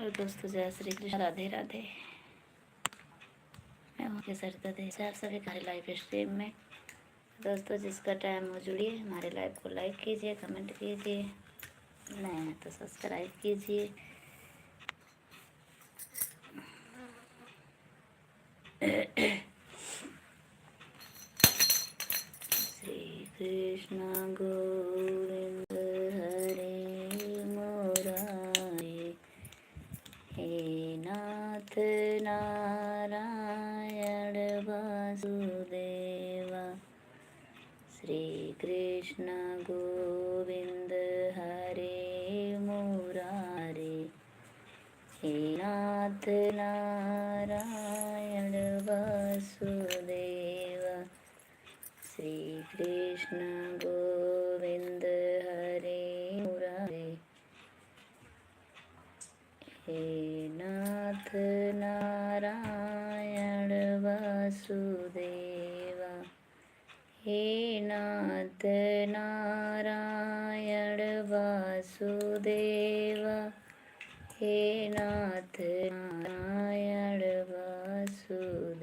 Hello दोस्तों, जय श्री कृष्ण, राधे राधे। मैं हूँ सरिता देसाई, आप सभी हमारे लाइव स्ट्रीम में। दोस्तों, जिसका टाइम हो जुड़िए, हमारे लाइव को लाइक कीजिए, कमेंट कीजिए, नए हैं तो सब्सक्राइब कीजिए। श्री कृष्ण गोविंद हरे मुरारे, हे नाथ नारायण वासुदेवा। श्री कृष्ण गोविंद हरे मुरारे, हे नाथ नारायण वासुदेवा। श्री कृष्ण गोविंद हरे मुरारे, हे नाथ नारायण वासुदेवा। हे नाथ नारायण वासुदेवा, हे नाथ नारायण वासुदेवा।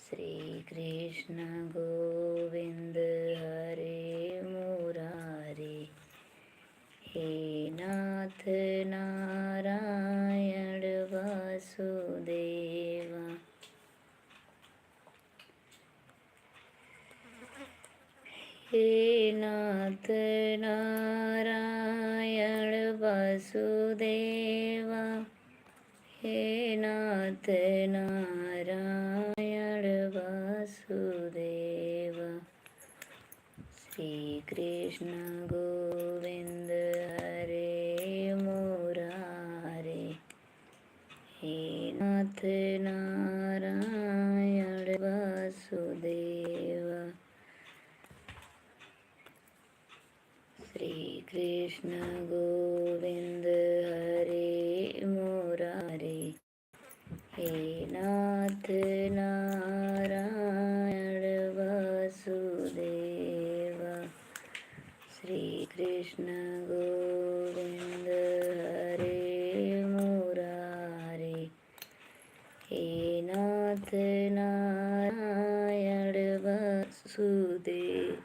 श्री कृष्ण गोविंद हरे मुरारे, हे नाथ नारायण वासुदेवा। हे नाथ नारायण वासुदेवा, हे नाथ नारायण वासुदेवा। श्री कृष्ण गोविंद हरे मुरारे, हे नाथ नारायण वासुदेवा। श्री कृष्ण गोविंद हरे मुरारे, हे नाथ नारायण वासुदेवा। श्री कृष्ण गोविंद हरे मुरारे, हे नाथ नारायण वासुदेव।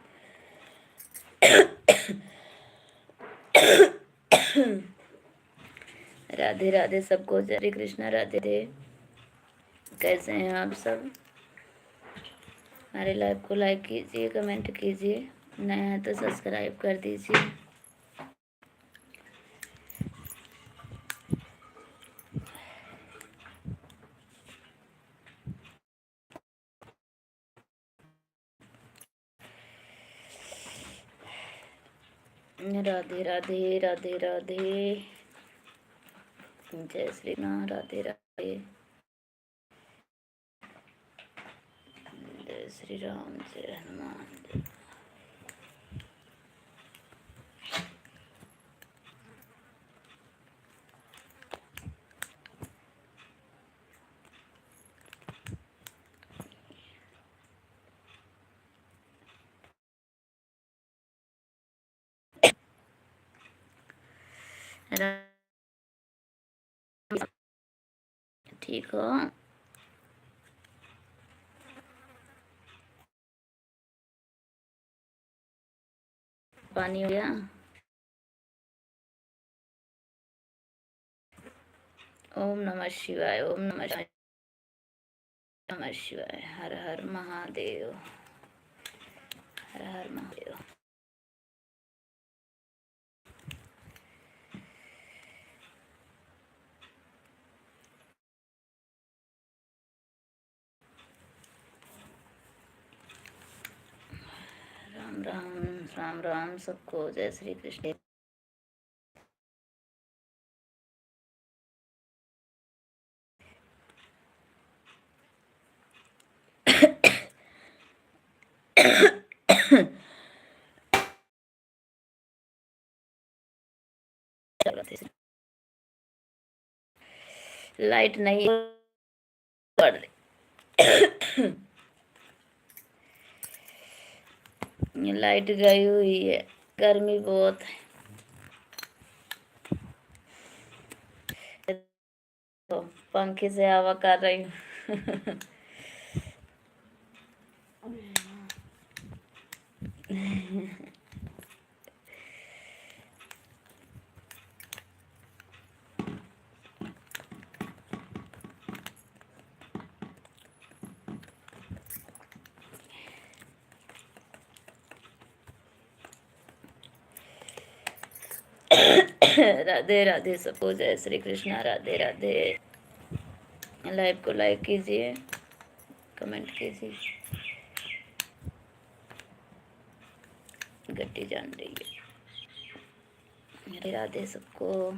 राधे राधे सबको, जय श्री कृष्ण, राधे राधे। कैसे हैं आप सब? हमारे लाइव को लाइक कीजिए, कमेंट कीजिए, नए हैं तो सब्सक्राइब कर दीजिए। राधे राधे, राधे राधे, जय श्री राम, राधे राधे, जय श्री राम, जय हनुमान। ठीक हो? पानी हो गया? ओम नमः शिवाय, ओम नमः शिवाय, नमः शिवाय। हर हर महादेव, हर हर महादेव। राम राम, राम राम सबको, जय श्री कृष्ण। लाइट नहीं पड़ रही। लाइट गई हुई है, गर्मी बहुत है। तो पंखे से हवा कर रही हूँ। राधे राधे सबको, जय श्री कृष्णा, राधे राधे। लाइव को लाइक कीजिए, कमेंट कीजिए। गट्टी जान रही है। राधे राधे सबको।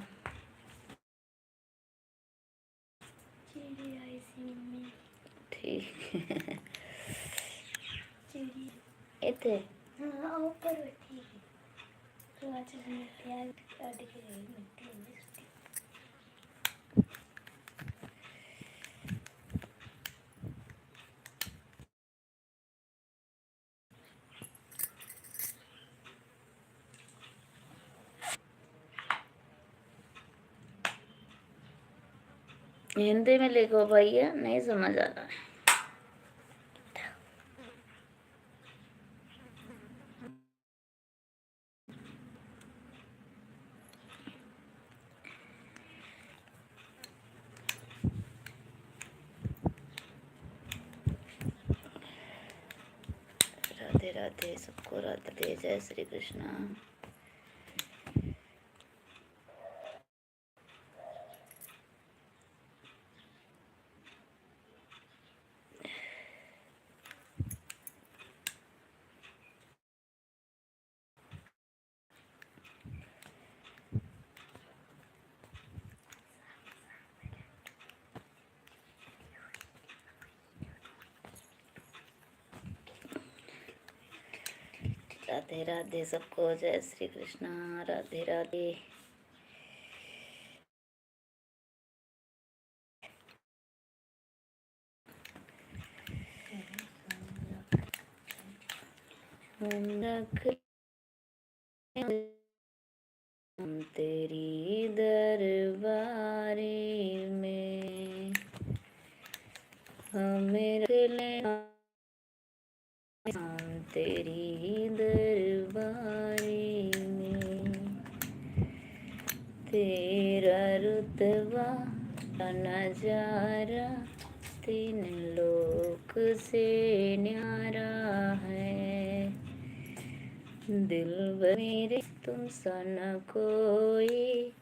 ठीक है। इतने ऊपर बैठी है तो आज मैं प्यार काट के मिलती हूँ। हिंदी में लिखो भैया, नहीं समझ आ रहा है। राधे राधे सबको, राधे, जय श्री कृष्णा। राधे राधे सबको, जय श्री कृष्णा, राधे राधे। हम तेरी दरबारी में, हमें रख ले हम तेरी दरबारी में। तेरा रुतबा नजारा तीन लोक से न्यारा है। दिल मेरे तुम सा न कोई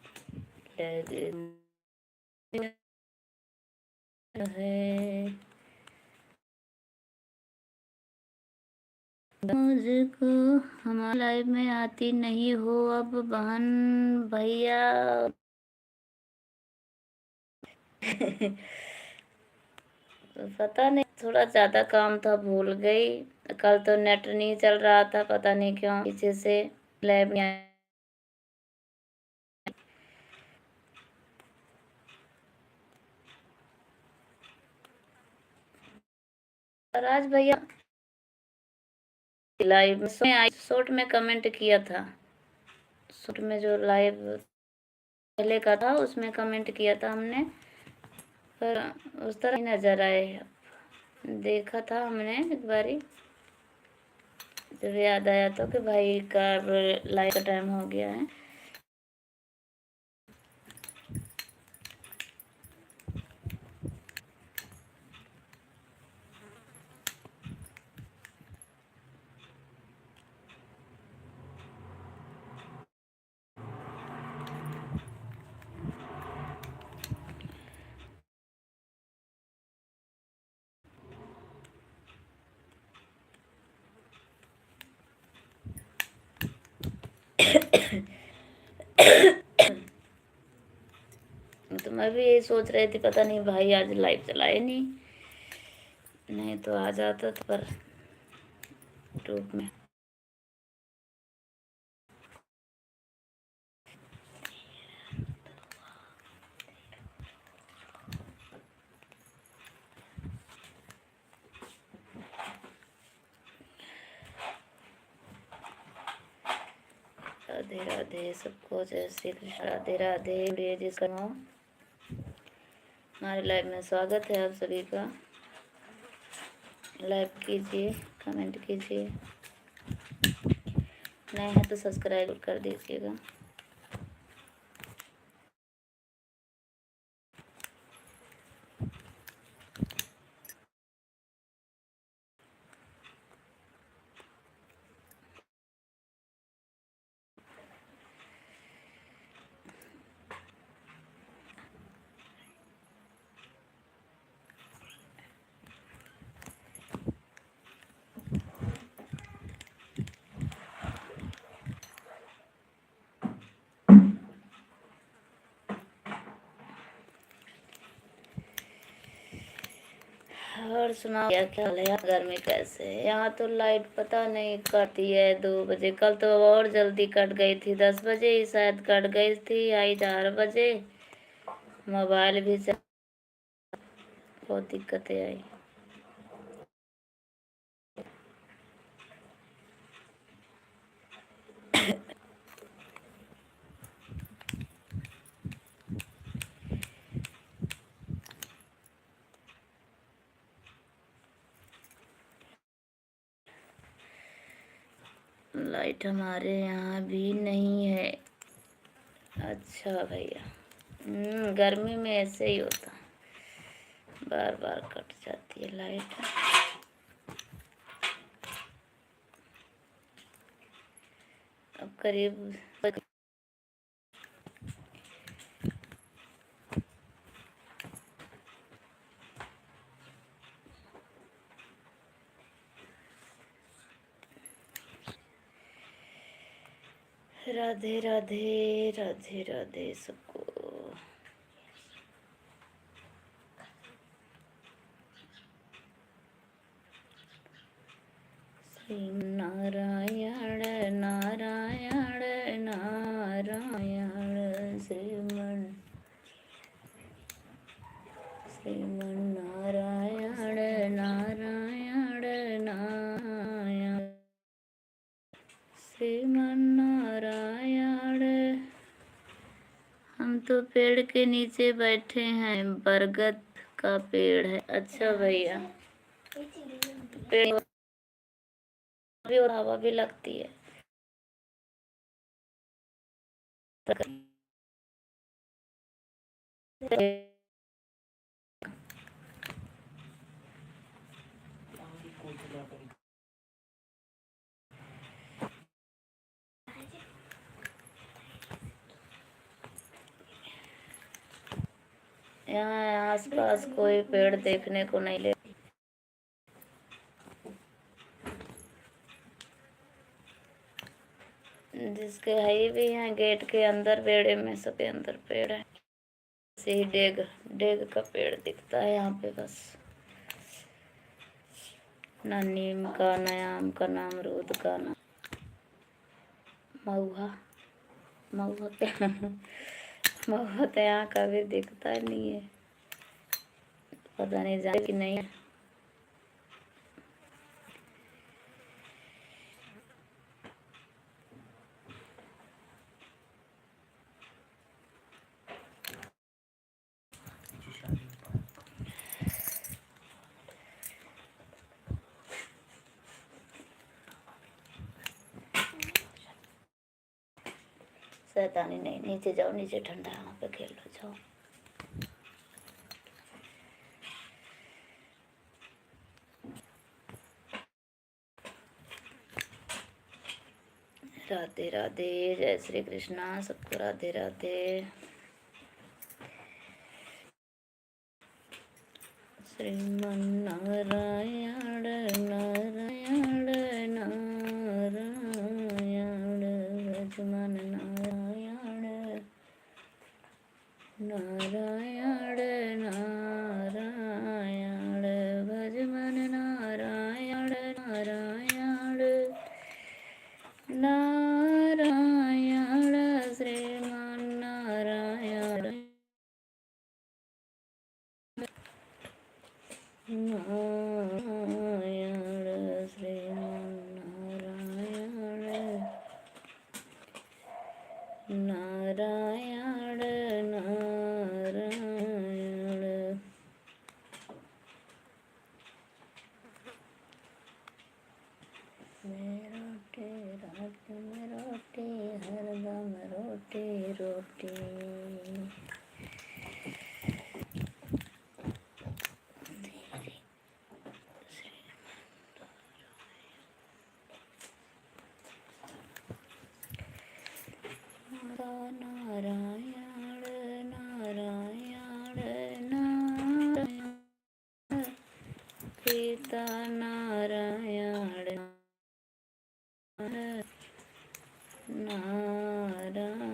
लग है। मुझको हमारे लाइव में आती नहीं हो अब बहन भैया। पता नहीं, थोड़ा ज़्यादा काम था, भूल गई। कल तो नेट नहीं चल रहा था, पता नहीं क्यों पीछे से लाइव में। राज भैया लाइव में आई, शॉर्ट में कमेंट किया था। शॉर्ट में जो लाइव पहले का था उसमें कमेंट किया था हमने, पर उस तरह नजर आए। देखा था हमने एक बारी, जब याद आया तो कि भाई का लाइव का टाइम हो गया है। तो मैं भी यही सोच रही थी, पता नहीं भाई आज लाइव चलाए नहीं तो आ जाता था, पर ग्रुप में। राधे राधे सबको, जय श्री कृष्ण, राधे राधे। जिसका हमारे लाइव में स्वागत है आप सभी का। लाइक कीजिए, कमेंट कीजिए, नए हैं तो सब्सक्राइब कर दीजिएगा। और सुनाओ क्या ख्याल है? गर्मी कैसे है? यहाँ तो लाइट पता नहीं कटती है 2 बजे। कल तो और जल्दी कट गई थी, 10 बजे ही शायद कट गई थी, आई 4 बजे। मोबाइल भी बहुत दिक्कतें आई। लाइट हमारे यहाँ भी नहीं है। अच्छा भैया, गर्मी में ऐसे ही होता, बार बार कट जाती है लाइट। अब करीब राधे राधे राधे राधे सबको। श्री नारायण नारायण नारायण श्रीमन नारायण नारायण नारायण श्रीमन नारायण। हम तो पेड़ के नीचे बैठे हैं, बरगद का पेड़ है। अच्छा भैया, पेड़ भी और हवा भी लगती है। यहाँ आसपास कोई पेड़ देखने को नहीं ले। जिसके है भी हैं गेट के अंदर, बेड़े में सबके अंदर पेड़ है। से डेग डेग का पेड़ दिखता है यहाँ पे बस। ना नीम का, ना आम का, ना अमरूद का, ना महुआ। महुआ क्या महुआ तो यहाँ का भी दिखता नहीं है, पता नहीं जाए कि नहीं। शैतानी नहीं, नीचे जाओ, नीचे ठंडा है, वहाँ पे खेल लो, जाओ। राधे राधे, जय श्री कृष्णा, सबको राधे राधे। श्रीमन नारायण नारायण नारायण भजमन नारायण नारायण नारायण भजमन नारायण नारायण नारायण श्रीमन नारायण नारायण श्रीमन नारायण नारायण नारायण रोटी रोटी। नारायण नारायण नारायण पिता नारायण नारायण।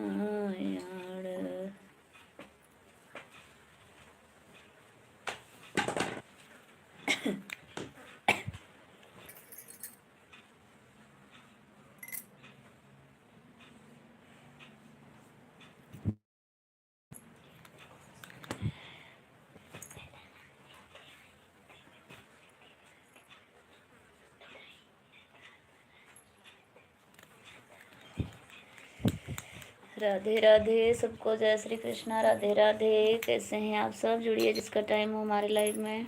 राधे राधे सबको, जय श्री कृष्णा। राधे राधे, कैसे हैं आप सब? जुड़िए जिसका टाइम हो हमारे लाइव में।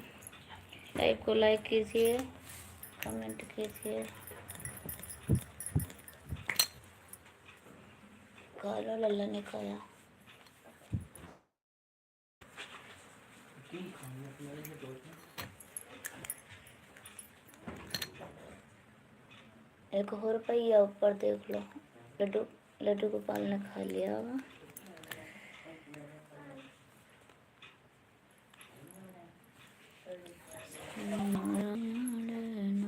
लाइव को लाइक कीजिए, कमेंट कीजिए। खा लो, लल्ला ने खाया। एक और रुपया ऊपर देख लो। लड्डू लड्डू गोपाल ने खा लिया होगा। नारायण नारायण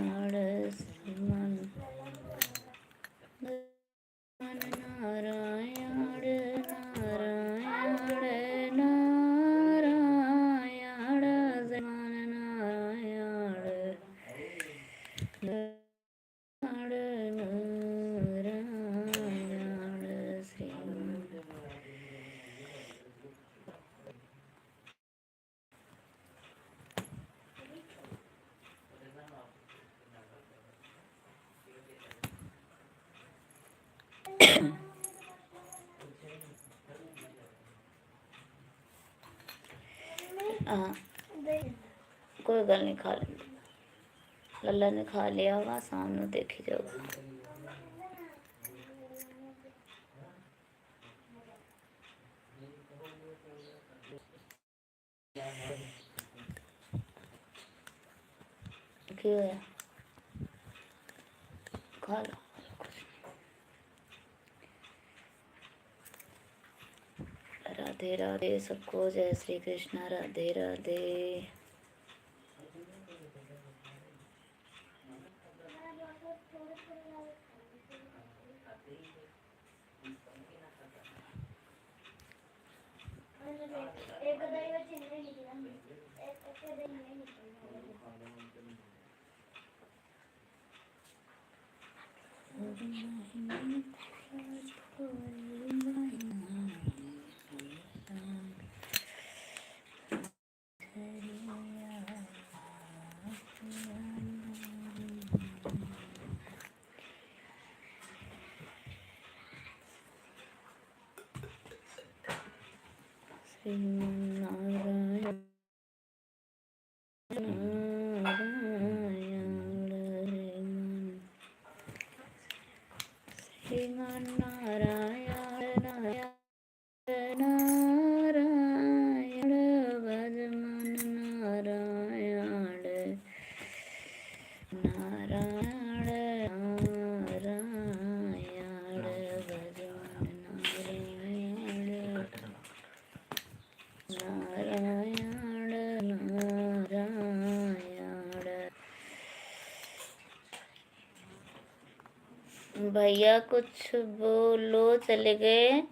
नारायण श्रीमान नारायण नारायण नारायण श्रीमान नारायण नारायण श्रीमान। हाँ, कोई गल नहीं, खा लेंगे। लल्ला ने खा लिया होगा, सामने देखी जाओगा। क्यों है? खा लो। राधे राधे सबको, जय श्री कृष्णा। राधे राधे। नारायण श्रीमान नारायण नारायण नारायण भजमान नारायण नारायण नारायण भजमान नारायण नारायण। भैया कुछ बोलो, चले गए।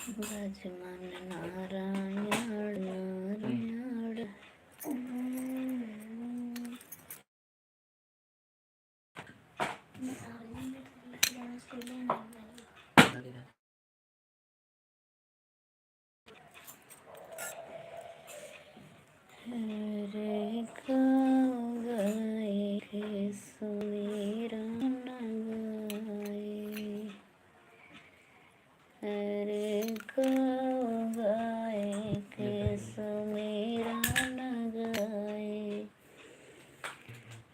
भजमन नारायण नारायण। हरे गाए के सुमिरन गाए, हरे गाए के सुमिरन गाए,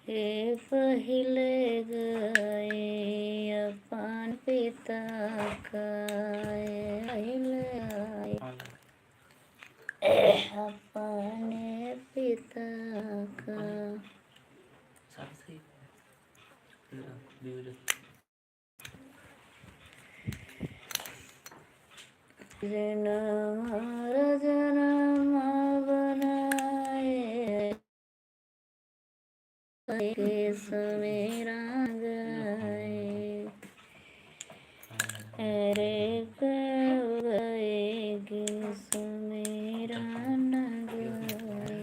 हे पहिले गाए अपन पिता का, पहिले अपने पिता का। जन्म जन्म बनाए के सुमेरा गाए, अरे गाएगी सुमेरा न गाए,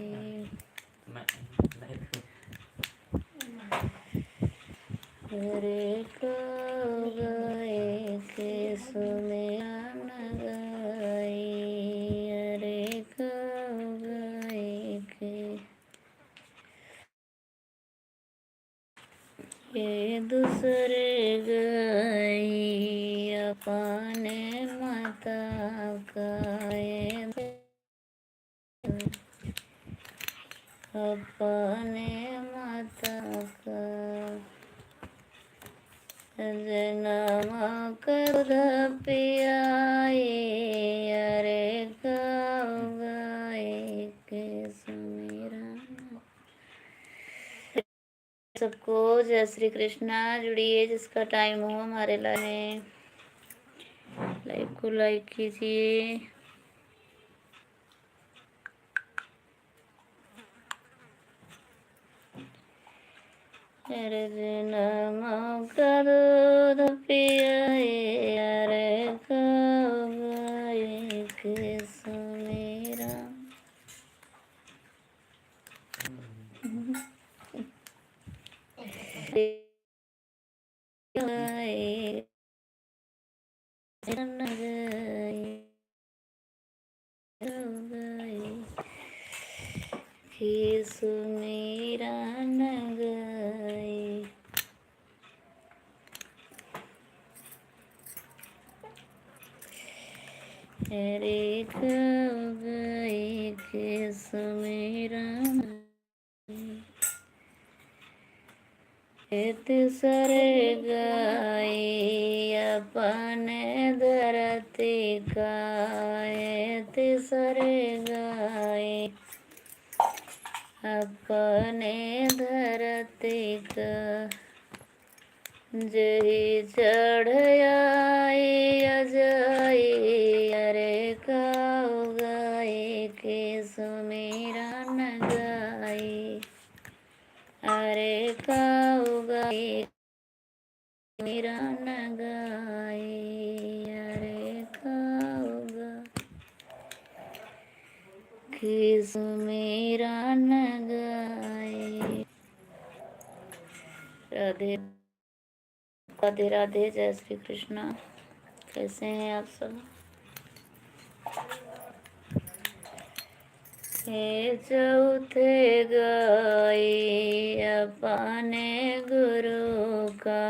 अरे गाए के सुमेरा न गाए, अरे गाए के ये दूसरे गाई अपने माता का, अपने माता का। जन्म कर पियाए, अरे गाए के सुमेरा। सबको जय श्री कृष्णा। जुड़िए जिसका टाइम हो हमारे लाइव को लाइक कीजिए। अरे जन्म कर पियाए, अरे गाए के सुमेरा। कि सुमेरा न गाए, अरे गाए के सुमेरा सरे गाए अपने धरती का, सरे गाए अपने धरती का। जही चढ़ आई अजाई, अरे गाए के सुमेरा न गाए, अरे गाए मेरा न गाए, अरे गाओगा किस मेरा न गाए। राधे राधे राधे, जय श्री कृष्णा। कैसे हैं आप सब? हे चौथे गाए अपने गुरु का,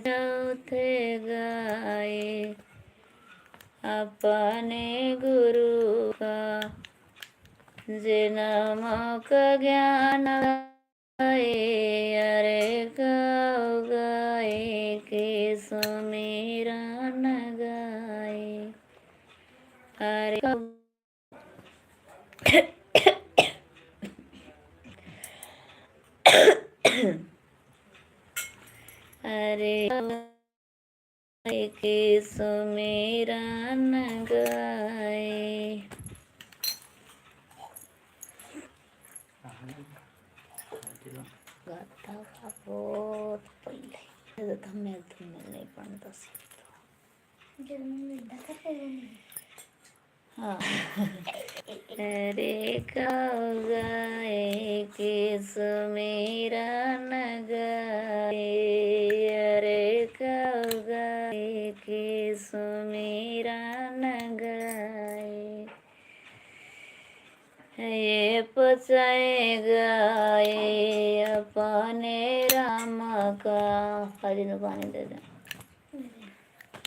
चौथे गाए अपने गुरु का। जन्म का ज्ञान अरे गाए के सुमेरा न गाए, अरे सुमिरन गाए। गाता का बहुत पहले તમે નહીં પણ તો हाँ अरे गाए के सुमिरन गाए। अरे गाए के सुमिरन गाए। ये पचाए गाए अपने राम का। हाजी ने पानी दे दे।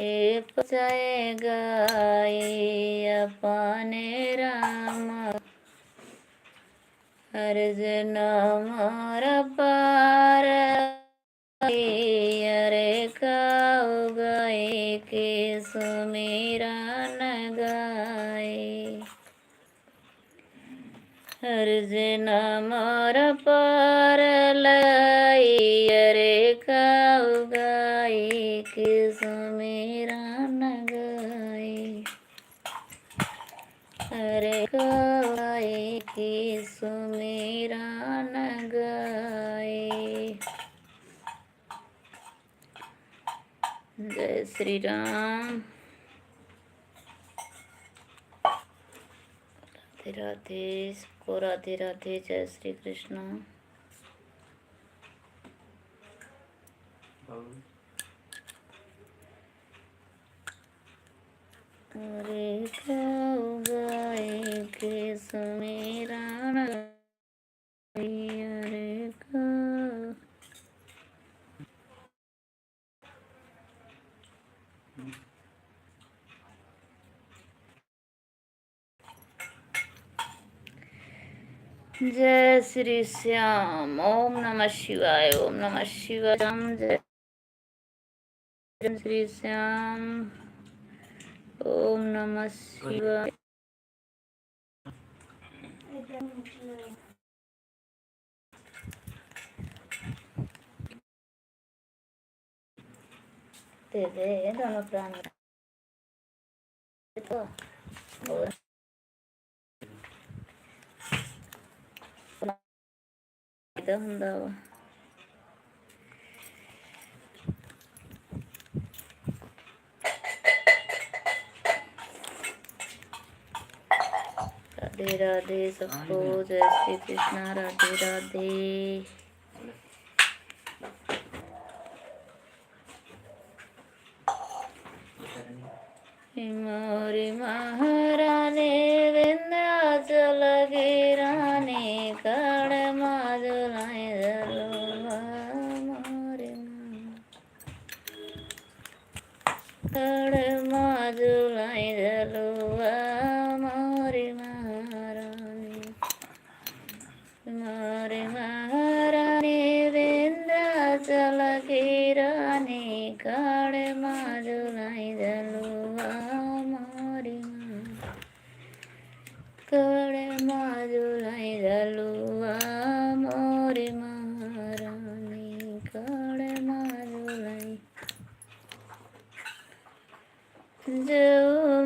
ये पचाए गाए अपने राम अर्ज हमारा पार। अरे गाओ गाए के सुमिरन गाए। अर्ज हमारा पार लाई। अरे गाओ गाए के सुमिरन गाए। अरे गाए के सुमिरन गाए। जय श्री राम। राधे राधे सबको राधे राधे। जय श्री कृष्ण। अरे गाओ गाए के सुमिरन गाए। अरे गाओ जय श्री श्याम। ओम नमः शिवाय। ओम नमः शिवाय। जय श्री श्याम। ओम नमः शिवाय। दे दे दोनों प्राण तो ਹੁੰਦਾ ਵਾ। राधे राधे सबको। जय श्री कृष्ण। राधे राधे। मोरी महारानी विंध्याचल गिरानी कड़ माजुलाई जलवा। मोरी कड़ माजुलाई जलवा। मोरी महारानी। मोरी महारानी विंध्याचल गिरानी कड़ माजुलाई जलवा। कड़ माजुलाई जलवा। मोरी महारानी कड़ माजुलाई। जो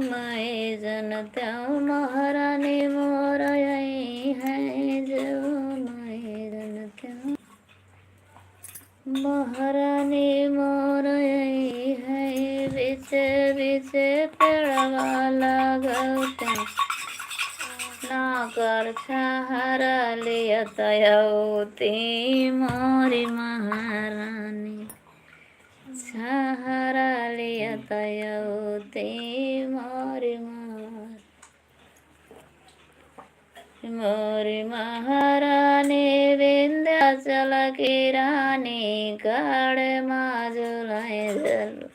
मैं जनता महारानी मोर आई है। जो मैं जनता महारानी मोर आई है। बीचे बीचे पेड़वाला गौतम ना कर सहारा लिया तयौती। मोरी महारानी सहारा लिया तयौती। मोरी महारानी विंध्याचल की रानी कड़ माजुलाई जलवा।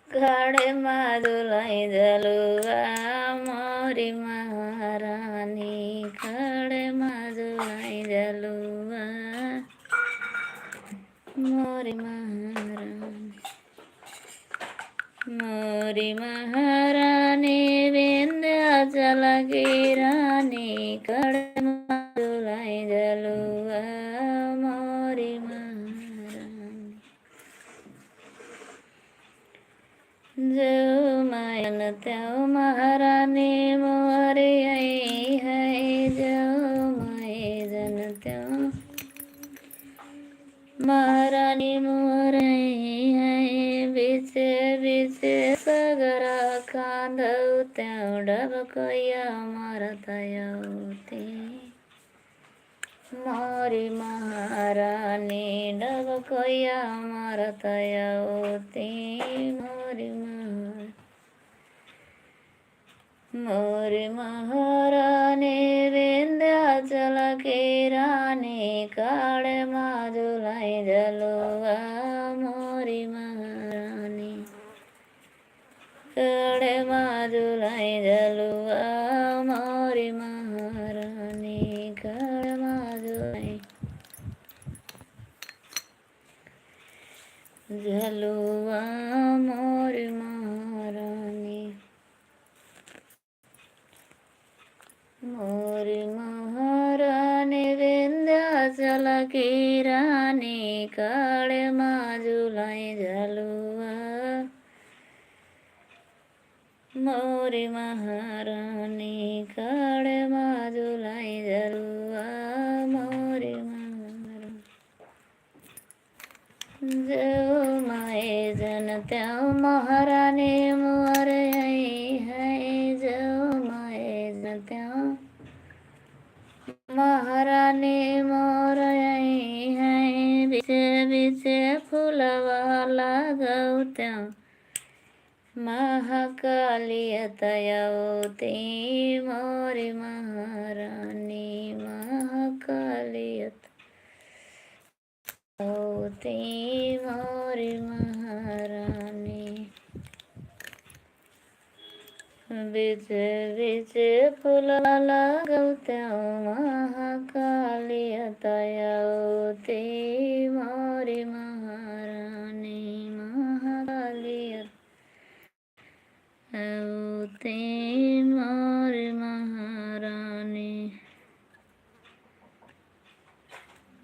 कड़ माजुलाई जलवा। मोरी महारानी कड़ माजुलाई जलवा। मोरी महारानी। मोरी महारानी विंध्याचल की रानी कड़ माजुलाई जलवा। मोरी महारानी। जो मायन त्यों महारानी मोरे आई है, जो माए जन त्यों महारानी मोर आई है। बीचे बीचे सगरा कांधौ त्यों डबकैया मारत यौती। मोरी महारानी डबकैया मारत यौती। मोरी महारानी विंध्याचल की रानी काळे माजुलाई जलुआ। मोरी महारानी काळे माजुलाई जलुआ। मोरी महारानी काळे माजुलाई जलुआ। मोरी महारानी मोरी महारानी विंध्याचल की रानी काळे माजुलाई जलुआ। मोरी महारानी काळे माजुलाई जलुआ। मोरी महारानी जो माए जन त्यों महारानी मोर आई है, जो माए जन त्यों महारानी मोर आई है। बीचे बीचे फूलवा लागौ त्यों महाकालियत यौती। मोरी महारानी महाकालियत यौती। मोरी महारानी बीचे बीचे फूलवा लागौ त्यों महाकालियत यौती। मोरी महारानी महाकालियत यौती। मोरी महारानी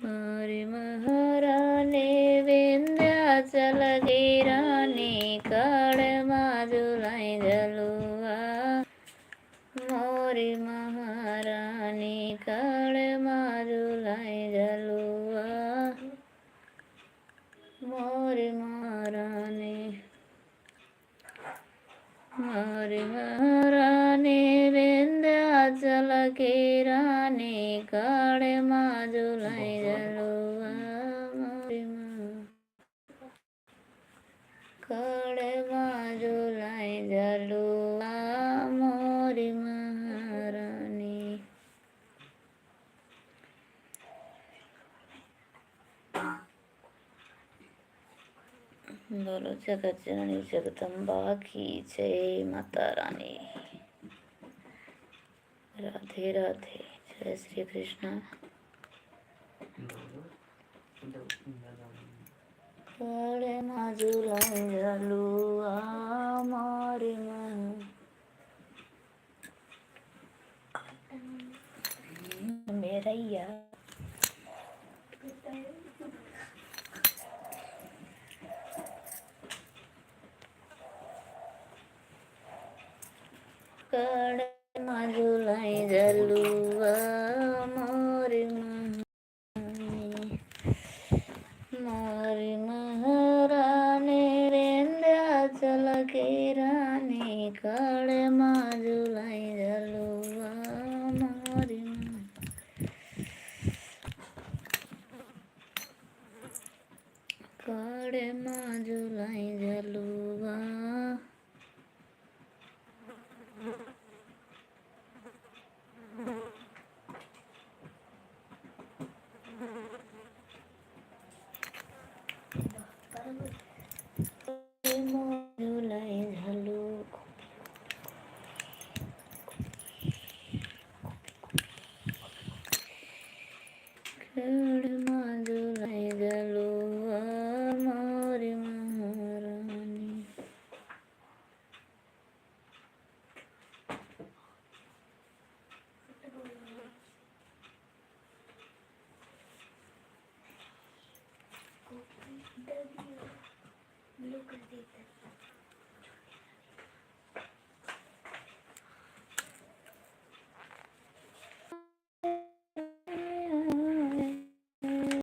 मोरी महारानी विंध्याचल की रानी काळे माजुलाई जलुआ। मोरी महारानी काळे माजुलाई जलुआ। मोरी महारानी मोरी महारानी विंध्याचल की रानी काळे माजुलाई जलुआ। मोरी काळे माजुलाई जलुआ। मोरी महारानी बोलो जगत जननी जगदम्बा की जय माता रानी। राधे राधे। जय श्री कृष्ण। काळे माजुलाई जलुआ। मोरी मेरैया काळे माजुलाई जलुआ। मोरी मोरी महारानी विंध्याचल की रानी काळे माजुलाई जलुआ। मोरी काळे माजुलाई जलुआ। माजुलाई जलुआ। काळे माजुलाई जलुआ। मोरी महारानी ब्लू कर देता।